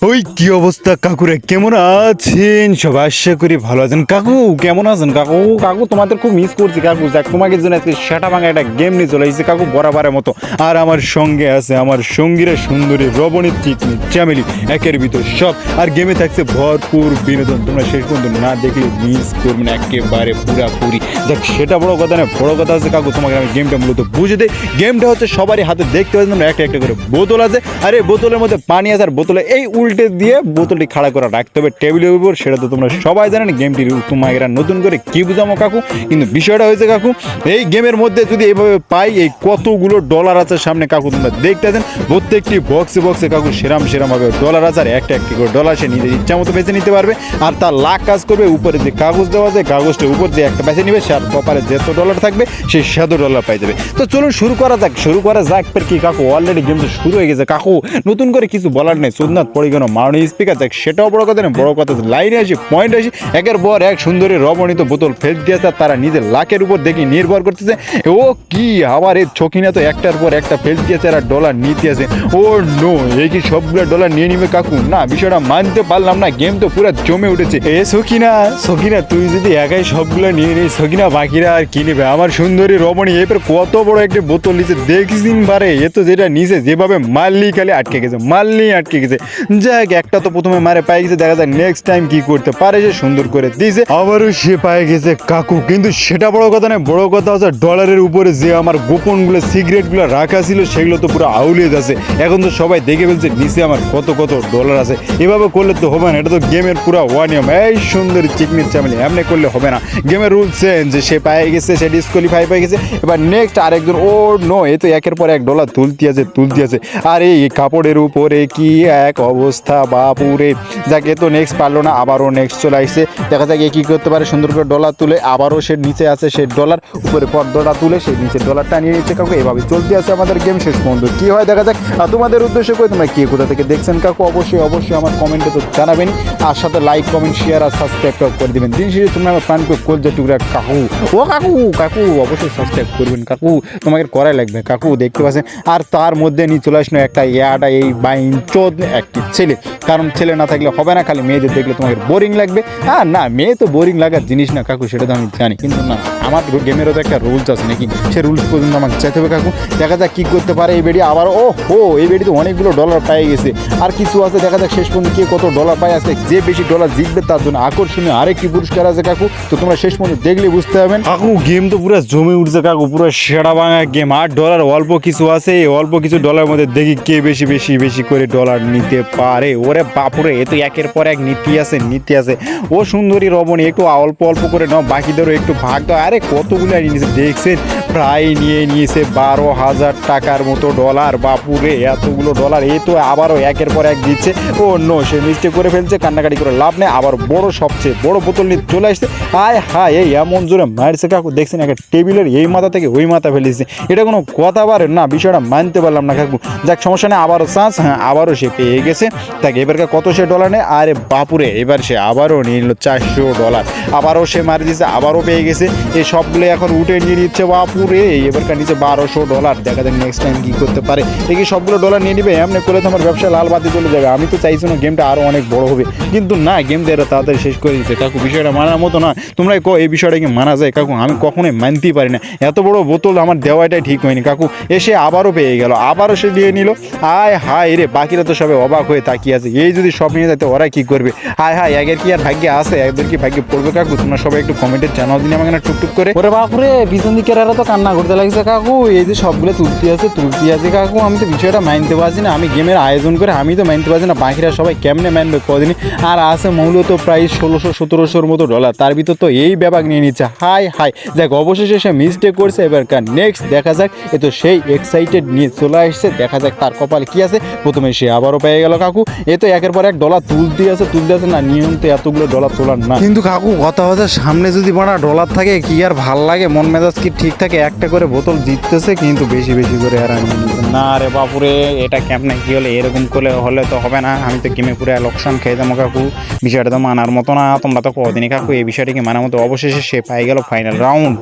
ওই কি অবস্থা কাকুরে, কেমন আছেন সবাই? আশা করি ভালো আছেন। কাকু কেমন আছেন? কাকু কাকু তোমাদের খুব মিস করছি কাকু। যাক, তোমাকে জন্য আজকে সেটা ভাঙা একটা গেম নিয়ে চলে এসেছে কাকু বরাবরের মতো। আর আমার সঙ্গে আছে আমার সঙ্গীরা সুন্দরী রবণী চিকনি চ্যামেলি একের ভিতর সব। আর গেমে থাকছে ভরপুর বিনোদন, তোমরা শেষ পর্যন্ত না দেখলে মিস করবেন একেবারে পুরাপুরি। যাক, সেটা বড় কথা না, বড় কথা আছে কাকু তোমাকে আমি গেমটা মূলত বুঝে দিই। গেমটা হচ্ছে সবারই হাতে দেখতে পাচ্ছেন একটা একটা করে বোতল আছে, আর এই বোতলের মধ্যে পানি আছে, আর বোতলে এই উল্টে দিয়ে বোতলটি খাড়া করে রাখতে হবে টেবিলের উপর। সেটা তো তোমরা সবাই জানেন। গেমটির তোমাকে নতুন করে কি বুঝামো কাকু, কিন্তু বিষয়টা হয়েছে কাকু, এই গেমের মধ্যে যদি এইভাবে পাই, এই কতগুলো ডলার আছে সামনে কাকু তোমরা দেখতে আছেন। প্রত্যেকটি বক্সে বক্সে কাকু সেরাম ভাবে ডলার আছে, আর একটা একটি করে ডলার সে নিজের ইচ্ছা মতো বেছে নিতে পারবে। আর তার লাখ কাজ করবে, উপরে যে কাগজ দেওয়া আছে কাগজটার উপর যে একটা বেছে নিবে, সে আর কপালে যত ডলার থাকবে সে সেত ডলার পাই যাবে। তো চলুন শুরু করা যাক ফের কি কাকু, অলরেডি গেম তো শুরু হয়ে গেছে কাকু। নতুন করে কিছু বলার নেই, সোদনাথ পড়ে গেল মারণী স্পিকার। যাক, সেটাও বড় কথা নেই, বড় কথা লাইনে আসি পয়েন্ট আসি। একের পর এক সুন্দরী রমণীত বোতল ফেল দিয়েছে, তারা নিজের লাখের উপর দেখি নির্ভর করতেছে। ও কি আবার এই ছকিনা তো একটার পর একটা ফেল দিয়েছে, আর ডলার নিতে আছে। ও নো, এই কি সবগুলো ডলার নিয়ে নিবে কাকু? না, বিষয়টা মানতে পারলাম না। গেম তো পুরো জমে উঠেছে। এ সকিনা তুই যদি একাই সবগুলো নিয়ে নিস, সকিনা বাকিরা আর কি নেবে? আমার সুন্দরী রমণী এরপর কত বড় একটা বোতল নিচে দেখছিস বারে। এ তো যেটা নিচে যেভাবে মারলি খালি আটকে গেছে। যাক, একটা তো প্রথমে মারে পাই গেছে, দেখা যাক নেক্সট টাইম কি করতে পারে। সে সুন্দর করে দিয়েছে, আবারও সে পায়ে গেছে কাকু। কিন্তু সেটা বড় কথা নয়, বড় কথা হচ্ছে ডলারের উপরে যে আমার গোপনগুলো সিগারেটগুলো রাখা ছিল সেগুলো তো পুরো আউলিয়ে যাচ্ছে। এখন তো সবাই দেখে ফেলছে নিচে আমার কত ডলার আছে। এভাবে করলে তো হবে না, এটা তো গেমের পুরো ওয়ানিয়ম। এই সুন্দর চিকনির চামলি এমনি করলে হবে না। গেমের রুল চেঞ্জ, সে পায়ে গেছে, সে ডিসকোয়ালিফাই পেয়ে গেছে। এবার নেক্সট আরেকজন। ও নো, এ তো একের পর এক ডলার তুলতে আছে। আর এই কাপড়ের উপরে কি এক অবস্থা বাপুরে। যাকে তো নেক্সট পারলো না, আবারও নেক্সট চলে আসছে। দেখা যাক এ কি করতে পারে। সুন্দর করে ডলার তুলে আবারও সে নিচে আছে, সে ডলার উপরে পর্দাটা তুলে সেই নিচে ডলারটা নিয়ে নিচ্ছে কাকু। এভাবে চলতে আছে আমাদের গেম। শেষ পর্যন্ত কি হয় দেখা যাক। আর তোমাদের উদ্দেশ্য করে তোমরা কে কোথা থেকে দেখছেন কাকু অবশ্যই আমার কমেন্টে তো জানাবেন। আর সাথে লাইক কমেন্ট শেয়ার আর সাবস্ক্রাইব করে দিবেন। দিন শেষে তোমরা আমার প্ল্যান করে কল যে টুকরা কাকু। ও কাকু অবশ্যই সাবস্ক্রাইব করবেন কাকু, তোমাকে করাই লাগবে কাকু, দেখতে পাচ্ছেন। আর তার মধ্যে নিয়ে চলে আসলো একটা ইয়াটা এই বাইনচোদ একটি ছেলে। কারণ ছেলে না থাকলে হবে না, খালি মেয়েদের দেখলে তোমাকে বোরিং লাগবে। হ্যাঁ না, মেয়ে তো বোরিং লাগার জিনিস না কাকু, সেটা তো আমি জানি। কিন্তু না, আমার গেমেরও তো একটা রুলস আছে নাকি, সে রুলস পর্যন্ত আমাকে চাইতে হবে কাকু। দেখা যাক কী করতে পারে এই বেডি। আবার এই বেডি তো অনেকগুলো ডলার পেয়ে গেছে। আর কিছু আছে, দেখা যাক শেষ পর্যন্ত কে কত ডলার পায়। আজকে যে বেশি ডলার জিতবে তার জন্য আকর্ষণীয় আরেকটি পুরস্কার আছে কাকু। তো তোমরা শেষ পর্যন্ত দেখলে বুঝতে পারবেন কাকু। গেম তো পুরো জমে উঠছে কাকু, পুরো সেরা ভাঙা গেম। আর ডলার অল্প কিছু আছে, এই অল্প কিছু ডলার মধ্যে দেখি কে বেশি করে ডলার নিতে পারে। ওরে বাপুরে, এ তো একের পর এক নীতি আছে। ও সুন্দরী রমণী, একটু অল্প করে নাও, বাকিদেরও একটু ভাগ দাও। আরে কতগুলো নিয়েছে দেখছেন, প্রায় নিয়েছে 12,000 টাকার মতো ডলার। বাপুরে, এতগুলো ডলার। এই তো আবারও একের পর এক দিচ্ছে। ও নো, সে মিস্টেক করে ফেলছে, কান্নাকাটি করে লাভ নেই। আবার সবচেয়ে বড় বোতল নিয়ে চলে আসছে। এই এমন জোরে মারছে কাকু, দেখছেন একটা টেবিলের এই মাথা থেকে ওই মাথা ফেলেছে। এটা কোনো কথা পারে না, বিষয়টা মানতে পারলাম না কাকু। যাক, সমস্যা নেই, আবারও চান্স। হ্যাঁ, আবারও সে পেয়ে গেছে। তাকে এবারকার কত সে ডলার নেয়? আরে বাপুরে, এবার সে আবারও নিয়ে নিল 400 ডলার। আবারও সে মারি দিচ্ছে, আবারও পেয়ে গেছে। এই সবগুলো এখন উঠে নিয়ে নিচ্ছে বাপুরে। এবারকার নিচে 1200 ডলার। দেখা যাক নেক্সট টাইম কী করতে পারে। এই সবগুলো ডলার নিয়ে নিবে, এমনি করে তো আমার ব্যবসা লাল বাতি চলে যাবে। আমি তো চাইছি না গেমটা আরও অনেক বড় হবে, কিন্তু না, গেমটা এরা তাড়াতাড়ি শেষ করে দিচ্ছে কাকু। বিষয়টা মানার মতো না। তোমরাই এই বিষয়টা কি মানা যায় কাকু? আমি কখনোই মানতেই পারি না। এত বড় বোতল আমার দেওয়াটাই ঠিক হয়নি কাকু। এসে আবারও পেয়ে গেল, আবারও সে দিয়ে নিল। হায় রে, বাকিরা তো সবাই অবাক হয়ে তাকিয়ে আছে। এই যদি সব নিয়ে যেতে ওরা কি করবে? একের কি আর ভাগ্যে আছে? এদের কি ভাগ্যে পড়বে কাকু? তোমরা সবাই একটু কমেন্টে জানাও দিন আমাকে না, টুকটুক করে। ওরে বাপুরে, পিছন দিকের এরা তো কান্না করতে লাগছে কাকু। এই যে সবগুলো তুলতে আছে কাকু। আমি তো বিষয়টা মানতে পারছি না। আমি গেমের আয়োজন করে আমি তো মানতে পারছি না, বাকিরা সবাই কেমনে মানবে কদিনই। আর আছে মূলত প্রায় 1600-1700 মতো ডলার। তার ভিতর তো এই ব্যাপার নিয়ে নিচ্ছে। যাক, অবশেষে সে মিস্টেক করছে। এবারকার নেক্সট দেখা যাক। এ তো সেই এক্সাইটেড নিয়ে চলে আসছে। দেখা যাক তার কপালে কি আছে। প্রথমে সে আবারও পেয়ে গেল কাকু। এ তো একের পর এক ডলার তুলতে আছে না। নিয়ম তো এতগুলো ডলার তোলার না। কিন্তু কাকু কথা হচ্ছে, সামনে যদি বাড়া ডলার থাকে কি আর ভাল লাগে? মন মেজাজ কি ঠিক থাকে? একটা করে বোতল জিততেছে, কিন্তু বেশি করে আর না রে বাপুরে, এটা কেমনে কি হলে? এরকম হলে তো হবে না। আমি তো গেমে পুরো লোকসান খেয়ে যাবো কাকু। বিষয়টা তো মানার মতো না। তোমরা তো কদিনই কাকু এই বিষয়টাকে মানার মতো। অবশেষে সে পাই গেল ফাইনাল রাউন্ড।